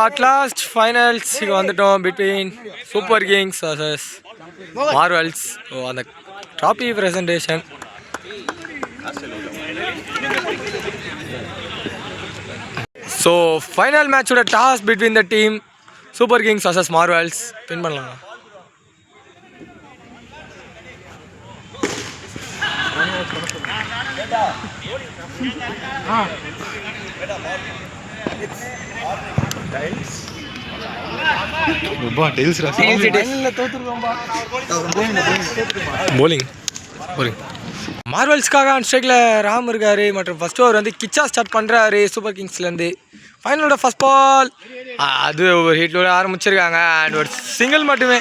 at last finals வந்துட்டோம் between Super Kings versus Marvels. அந்த trophy presentation. So final match ஓட toss between the team Super Kings versus Marvels. Win பண்ணலாம். bowling மார்வல்ஸ்க்காக on ஸ்ட்ரைக்கில் ராம் இருக்காரு மற்றும் first over வந்து Kichcha start பண்ணுறாரு சூப்பர் கிங்ஸ்லேருந்து. ஃபைனலோட ஃபர்ஸ்ட் பால் அது ஒரு ஹிட்டோட ஆரம்பிச்சிருக்காங்க அண்ட் ஒரு சிங்கிள் மட்டுமே.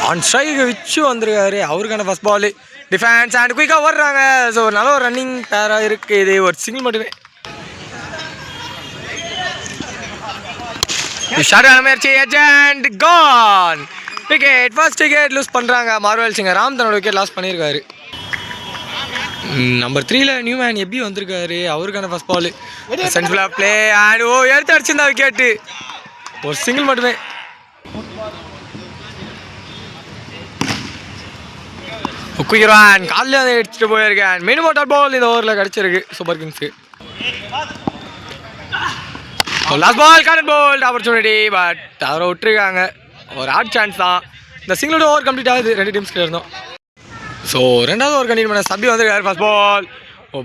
ஆன் ஸ்ட்ரைக்கு விச்சு வந்திருக்காரு, அவருக்கான ஃபர்ஸ்ட் பால் டிஃபென்ஸ் அண்ட் குயிக்காக ஓடுறாங்க. ஸோ ஒரு நல்ல ஒரு ரன்னிங் பேராக இருக்குது, இது ஒரு சிங்கிள் மட்டுமே. முயற்சி ஏஜென்ட் கான் விக்கெட், ஃபர்ஸ்ட் விக்கெட் லூஸ் பண்ணுறாங்க மார்வல்ஸுங்க. ராம் தன்னோட விக்கெட் லாஸ் பண்ணியிருக்காரு. நம்பர் 3ல நியூமேன் எப்படி வந்திருக்காரு, அவருக்கான first ball central play and எடுத்து அடிச்சிருந்தா விக்கெட்டு, ஒரு சிங்கிள் மட்டுமே. குயிக்ரான் காலில் அதை எடுத்துகிட்டு போயிருக்கேன். மினிமம் டாட் பால் இந்த ஓவரில் கிடச்சிருக்கு சூப்பர் கிங்ஸுக்கு. Last ball correct ball opportunity, but அவரை விட்டுருக்காங்க. ஒரு ஹார்ட் சான்ஸ் தான். இந்த சிங்கிளோட ஓவர் கம்ப்ளீட் ஆகுது ரெண்டு டீம்ஸ்க்கு இருந்தோம். ஸோ ரெண்டாவது ஓவர் கண்டினியூ பண்ண சபி வந்திருக்காரு. ஃபர்ஸ்ட் பால்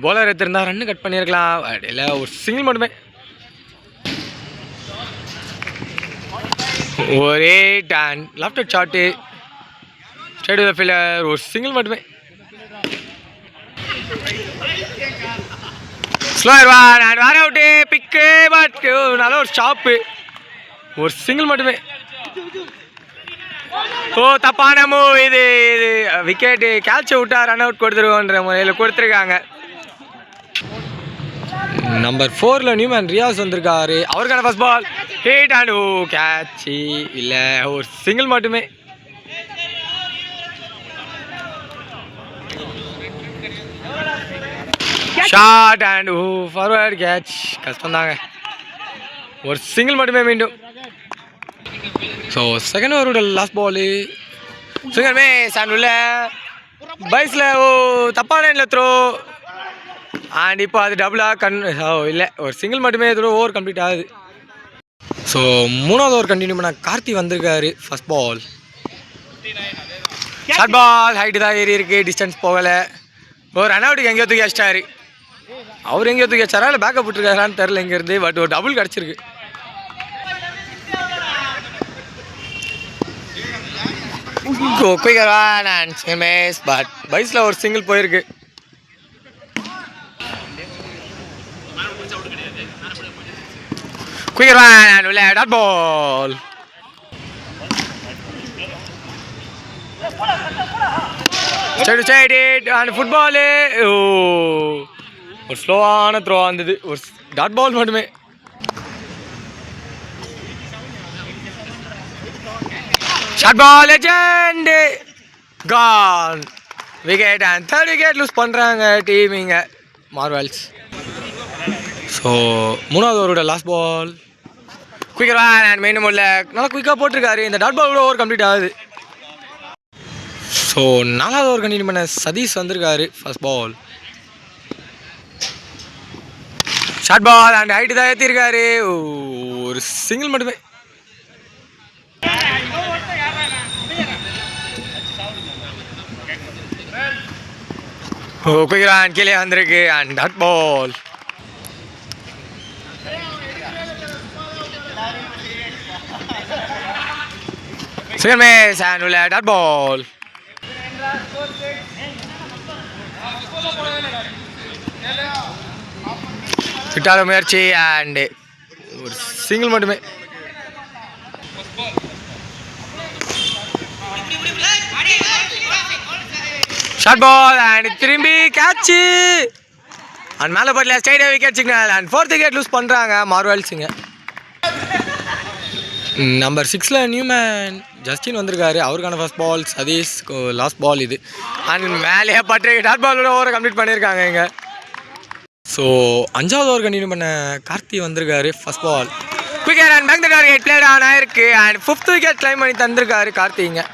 போலர் எடுத்திருந்தா ரன்னு கட் பண்ணியிருக்கலாம், இல்லை ஒரு சிங்கிள் மட்டுமே. ஒரே டான் left shot straight to the fielder, ஒரு சிங்கிள் மட்டுமே. ஸ்லோயர் ஒன் அண்ட் வேர் அவுட்டு பிக்கு, பட் நல்ல ஒரு ஷாப்பு, ஒரு சிங்கிள் மட்டுமே. ஓ தப்பான மூவ் இது, விக்கெட்டு கேட்சை விட்டா ரன் அவுட் கொடுத்துருவோன்ற முறையில் கொடுத்துருக்காங்க. நம்பர் 4ல நியூமேன் ரியாஸ் வந்திருக்காரு, அவருக்கான ஃபர்ஸ்ட் பால் ஹிட் அண்ட் ஓ கேட்சி இல்லை, ஒரு சிங்கிள் மட்டுமே. ஷார்ட் அண்ட் ஓ ஃபார்வர்ட் கேட்ச், கஷ்டம் தாங்க, ஒரு சிங்கிள் மட்டுமே மீண்டும். ஸோ செகண்ட் ஓவரோட லாஸ்ட் பாலு சுகர்மே சாண்ட் உள்ள பைஸில் ஓ தப்பான இல்லை த்ரோ அண்ட் இப்போ அது டபுளாக இல்லை ஒரு சிங்கிள் மட்டுமே இதோட ஓவர் கம்ப்ளீட் ஆகுது. ஸோ மூணாவது ஓவர் கண்டினியூ பண்ண கார்த்தி வந்திருக்காரு. First ball short ball height தான் ஏறி இருக்குது, டிஸ்டன்ஸ் போகலை. ஒரு ரன் அவுட்டுக்கு எங்கேயோ தூக்கி வச்சிட்டாரு. அவர் எங்கேயோ தூக்கி வச்சாரா இல்லை பேக்கப் விட்டுருக்காரான்னு தெரில இங்கேருந்து, பட் ஒரு டபுள் கிடச்சிருக்கு. பட் பைஸில் ஒரு சிங்கிள் போயிருக்கு. டாட் பால் ஃபுட்பாலு ஒரு ஸ்லோவான த்ரோ வந்தது, ஒரு டாட் பால் மட்டுமே. ஷார்ட் பால் லெஜெண்ட் கான் wicket and third wicket loose பண்ணுறாங்க டீமிங்க மார்வல்ஸ். ஸோ மூணாவது ஓவரோட லாஸ்ட் பால் குயிக்கராக அண்ட் மெயின் உள்ள நல்லா குயிக்காக போட்டிருக்காரு. இந்த டாட் பால் கூட ஓவர் கம்ப்ளீட் ஆகுது. ஸோ நாலாவது ஓவர் கண்டினியூ பண்ண சதீஷ் வந்திருக்காரு. First ball short ball and height தான் ஏற்றிருக்காரு, ஒரு சிங்கிள் மட்டுமே. குயிக்ரான் கீழே வந்திருக்கு அண்ட் டாட் பால். சிகர்மேஸ் அண்ட் உள்ள டாட் பால். விட்டாத முயற்சி அண்ட் ஒரு சிங்கிள் மட்டுமே. ஷார்ட் பால் அண்ட் திரும்பி கேட்சு அண்ட் மேலே போடல ஸ்ட்ரைட்டாக wicket signal and fourth wicket loose பண்ணுறாங்க மார்வல்ஸுங்க. நம்பர் 6ல நியூமேன் ஜஸ்டின் வந்திருக்காரு, அவருக்கான first ball Satish last ball இது அண்ட் மேலேயே பட்டு டாட் பாலோட ஓவரை கம்ப்ளீட் பண்ணியிருக்காங்க இங்கே. ஸோ 5வது ஓவர் கண்டினியூ பண்ண கார்த்தி வந்திருக்காரு. First ball quicker and back the target played on ஆயிருக்கு அண்ட் 5th விக்கெட் கிளைம் பண்ணி தந்திருக்காரு கார்த்திங்க.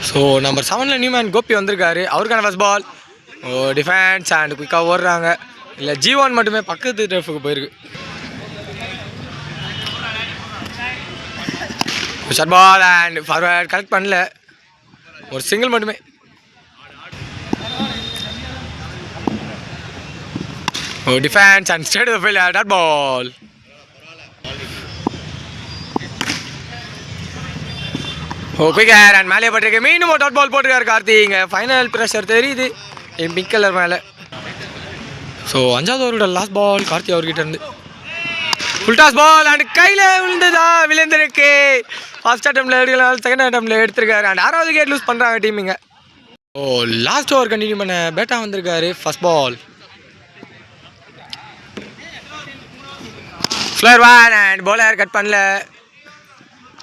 ஸோ நம்பர் 7ல் நியூமேன் கோபி வந்திருக்காரு. அவருக்கான ஃபர்ஸ்ட் பால். டிஃபென்ஸ் அண்ட் குயிக்காக ஓடுறாங்க. இல்லை G1 மட்டுமே பக்கத்து டர்ஃபுக்கு போயிருக்கு. Short ball and forward collect பண்ணல. ஒரு சிங்கிள் மட்டுமே. Defence and straight to the field dot ball. Quicker and மேலே பட்டிருக்கு. மீண்டும் ஒரு டாட் பால் போட்டிருக்காரு கார்த்தி. இங்கே ஃபைனல் ப்ரெஷர் தெரியுது என் பிங்க் கலர் மேலே. ஸோ 5வது ஓவரோட லாஸ்ட் பால் கார்த்தி அவர்கிட்ட இருந்து ஃபுல் டாஸ் பால் அண்ட் கையில் விழுந்திருக்கு. ஃபர்ஸ்ட் அட்டம்ப்டில் எடுக்கலாம், செகண்ட் அட்டம்ப்டில் எடுத்திருக்காரு அண்ட் 6வது விக்கெட் லூஸ் பண்ணுறாங்க டீமிங்க. லாஸ்ட் ஓவர் கண்டினியூ பண்ண பேட்டா வந்திருக்காரு. ஃபர்ஸ்ட் பால் ஃப்ளர் ஒன் அண்ட் பவுலர் கட் பண்ணல.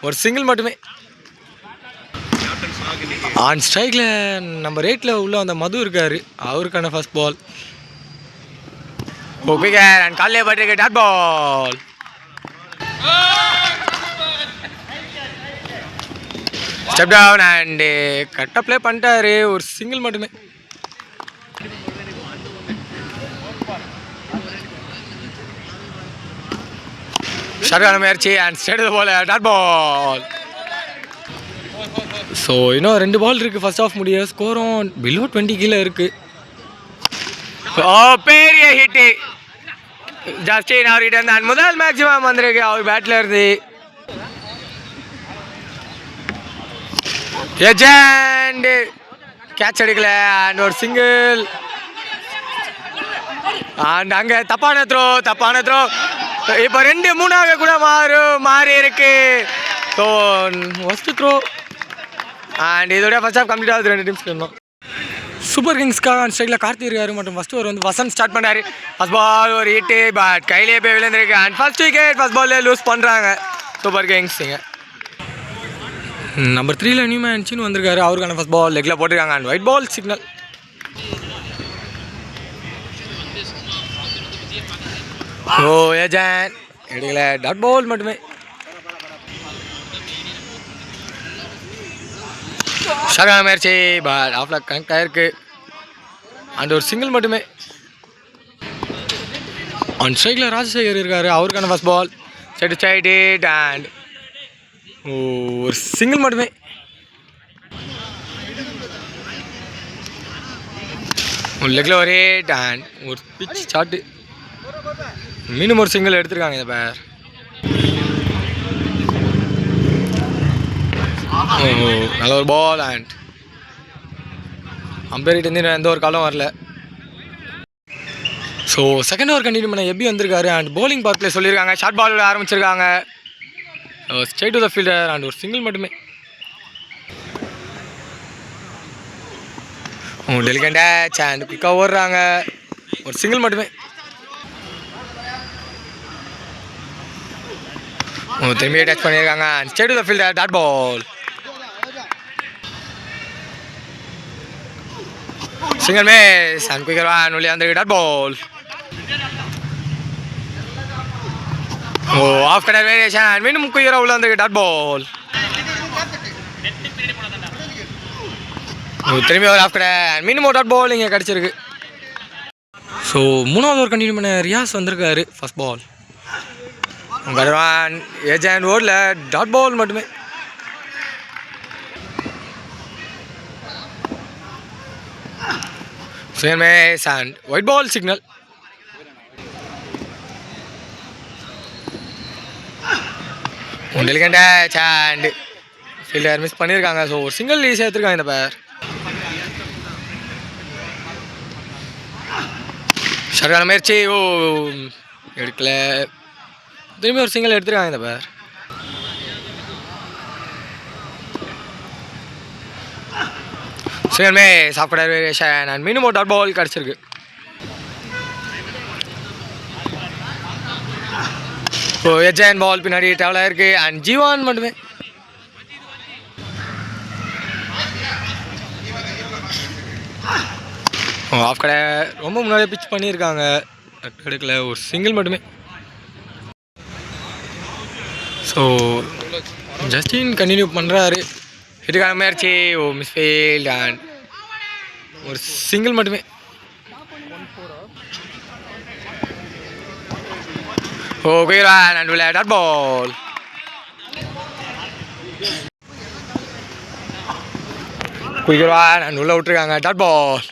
ஒரு சிங்கிள் மட்டுமே. ஆன் ஸ்ட்ரைக்கில் நம்பர் 8ல் உள்ள அந்த மது இருக்காரு. அவருக்கான ஃபர்ஸ்ட் பால். குயிக்கர் அண்ட் காலையே பட்டிருக்கு dot ball. Step down and கரெக்டாக ப்ளே பண்ணிட்டாரு. ஒரு சிங்கிள் மட்டுமே. ஷார்ட்டான முயற்சி அண்ட் ஸ்ட்ரைட் போல டாட் பால். ஸோ இன்னும் 2 பால் இருக்குது ஃபர்ஸ்ட் ஆஃப் முடிய. ஸ்கோரும் பிலோ 20 கீழே இருக்குது. பெரிய ஹிட்டு ஜஸ்டின் அவர்கிட்ட இருந்து அண்ட் முதல் மேக்ஸிமம் வந்திருக்கு அவர் பேட்டில் இருந்து. எஜெண்ட் கேட்ச் எடுக்கல அண்ட் ஒரு சிங்கிள் அண்ட் அங்கே தப்பான த்ரோ. இப்போ 2-3 கூட மாறி இருக்கு. ஸோ ஃபர்ஸ்ட் த்ரோ அண்ட் இதோட ஃபர்ஸ்ட் ஹாஃப் கம்ப்ளீட் ஆகுது 2 டீம்ஸ்க்கு இன்னும். சூப்பர் கிங்ஸ்க்காக அண்ட் ஸ்ட்ரைக்கில் கார்த்தி இருக்காரு மற்றும் ஃபர்ஸ்ட் ஓவர் வந்து வசந்த் ஸ்டார்ட் பண்ணாரு. ஃபர்ஸ்ட் பால் ஒரு ஹிட்டு பட் கையிலே போய் விழுந்திருக்கு அண்ட் ஃபர்ஸ்ட் விக்கெட் ஃபர்ஸ்ட் பால்லே லூஸ் பண்ணுறாங்க சூப்பர் கிங்ஸுங்க. நம்பர் 3ல் நியூமேன் சீனு வந்திருக்காரு. அவருக்கான ஃபர்ஸ்ட் பால் லெக்கில் போட்டிருக்காங்க அண்ட் ஒயிட் பால் சிக்னல். ஏஜென்ட் எடுக்கல டாட் பால் மட்டுமே. ஷார்ட்டான முயற்சி பட் ஆஃப்ல கனெக்ட் ஆயிருக்கு அண்ட் ஒரு சிங்கிள் மட்டுமே. ஆன் ஸ்ட்ரைக்கில் ராஜசேகர் இருக்காரு. அவருக்கான first ball straight it and ஒரு சிங்கிள் மட்டுமே. ஒரு லெக்கில் ஒரு ஹிட் அண்ட் ஒரு பிச் ஷாட்டு. மீண்டும் ஒரு சிங்கிள் எடுத்திருக்காங்க இந்த பேர். நல்ல ஒரு பால் அண்ட் அம்பேர்கிட்ட எந்த ஒரு காலம் வரல. ஸோ செகண்ட் ஓவர் கண்டினியூ பண்ண எபி வந்திருக்காரு அண்ட் பவுலிங் பவர் பிளே சொல்லியிருக்காங்க. ஷார்ட் பால் ஆரம்பிச்சிருக்காங்க. Straight to the fielder and ஒரு சிங்கிள் மட்டுமே. டெலிகேட் டேச் அண்ட் குயிக்காக ஓடுறாங்க. ஒரு சிங்கிள் மட்டுமே. திரும்பியே டச் பண்ணியிருக்காங்க and straight to the fielder dot ball. Single miss and quicker one உள்ளே வந்திருக்கு dot ball. Off cutter variation and மீண்டும் குயிக்கராக உள்ள வந்திருக்கு டாட் பால். திரும்பி ஒரு ஆஃப் கடர் அண்ட் மீண்டும் ஒரு டாட் பால் இங்கே கிடச்சிருக்கு. ஸோ 3வது ஓவர் கண்டினியூ பண்ண ரியாஸ் வந்திருக்காரு. ஃபர்ஸ்ட் பால் ஏஜென்ட் ஓடல டாட் பால் மட்டுமே. Miss and wide ball signal. Delicate touch and fielder miss பண்ணியிருக்காங்க. ஸோ ஒரு சிங்கிள் ஈஸியாக எடுத்துருக்காங்க இந்த பேர். சரியான முயற்சி. எடுக்கல. திரும்பி ஒரு சிங்கிள் எடுத்துருக்காங்க இந்த பேர். சிங்கிள் சாஃப்ட்வேர் வேரியேஷன் அண்ட் மீண்டும் ஒரு டாட் பால் கிடச்சிருக்கு. ஸோ ஏஜென்ட் பால் பின்னாடி ட்ராவல் ஆயிருக்கு அண்ட் G1 மட்டுமே. ஆஃப் கடை ரொம்ப முன்னாடியே பிச் பண்ணியிருக்காங்க, எடுக்கல, ஒரு சிங்கிள் மட்டுமே. ஸோ ஜஸ்டின் கண்டினியூ பண்ணுறாரு, இதுக்கான முயற்சி, ஓ மிஸ்ஃபீல்ட் அண்ட் ஒரு சிங்கிள் மட்டுமே. ஓ குயிரான் அண்ட் உள்ள டாட் பால். குயிரான் அண்ட் உள்ள விட்டுருக்காங்க, டாட் பால்.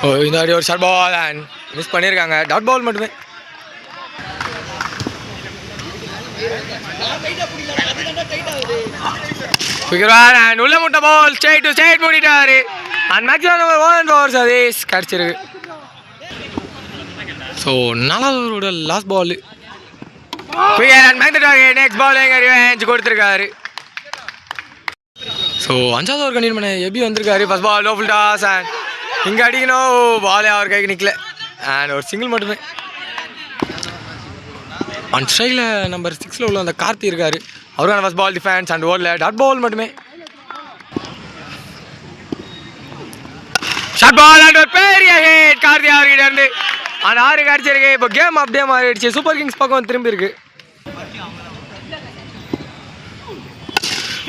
ஓ இந்த மாதிரி ஒரு ஷார்ட் பால் அண்ட் மிஸ் பண்ணியிருக்காங்க, டாட் பால் மட்டுமே. குயிரான் அண்ட் உள்ள முட்டை பால், ஸ்ட்ரைட் டு ஸ்ட்ரைட் மூடிட்டாரு. And maximum number 1 for Sathish கிடச்சிருக்கு. ஸோ 4வது ஓவரோட லாஸ்ட் பால். குயிரான் make the target, next ball எங்க ரிவெஞ்ச் கொடுத்துருக்காரு. ஸோ 5வது ஓவர் கண்டினியூ பண்ண எபி வந்திருக்காரு. First ball low full toss and இங்கே அடிக்கணும், பாலே அவர் கைக்கு நிற்கல அண்ட் ஒரு சிங்கிள் மட்டுமே. அண்ட் ஸ்ட்ரைக்கில் நம்பர் 6 உள்ள அந்த கார்த்தி இருக்காரு, அவருக்கான ஃபர்ஸ்ட் பால் டிஃபென்ஸ் அண்ட் ஓவரில் டாட் பால் மட்டுமே. ஷார்ட் பால் அண்ட் ஒரு பெரிய ஹிட் கார்த்தி அவர்கிட்ட இருந்து. அந்த 6 அடிச்சிருக்கு. இப்போ கேம் அப்படியே மாறிடுச்சு, சூப்பர் கிங்ஸ் பக்கம் திரும்பி இருக்கு.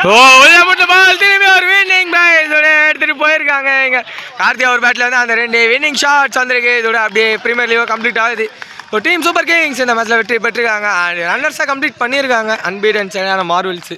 ஓ உள்ள மட்டும் பால் திரும்பி ஒரு வின்னிங் இதோட எடுத்துகிட்டு போயிருக்காங்க. இங்கே கார்த்தி அவர் பேட்டில் வந்து அந்த 2 வின்னிங் ஷாட்ஸ் வந்திருக்கு. இதோட அப்படியே ப்ரீமியர் லீக் கம்ப்ளீட் ஆகுது. ஸோ டீம் சூப்பர் கிங்ஸ் இந்த மேட்ச்சில் வெற்றி பெற்றிருக்காங்க அண்ட் ரன்னர்ஸை கம்ப்ளீட் பண்ணியிருக்காங்க. அன்பீடன் சரியான மார்வெல்ஸ்.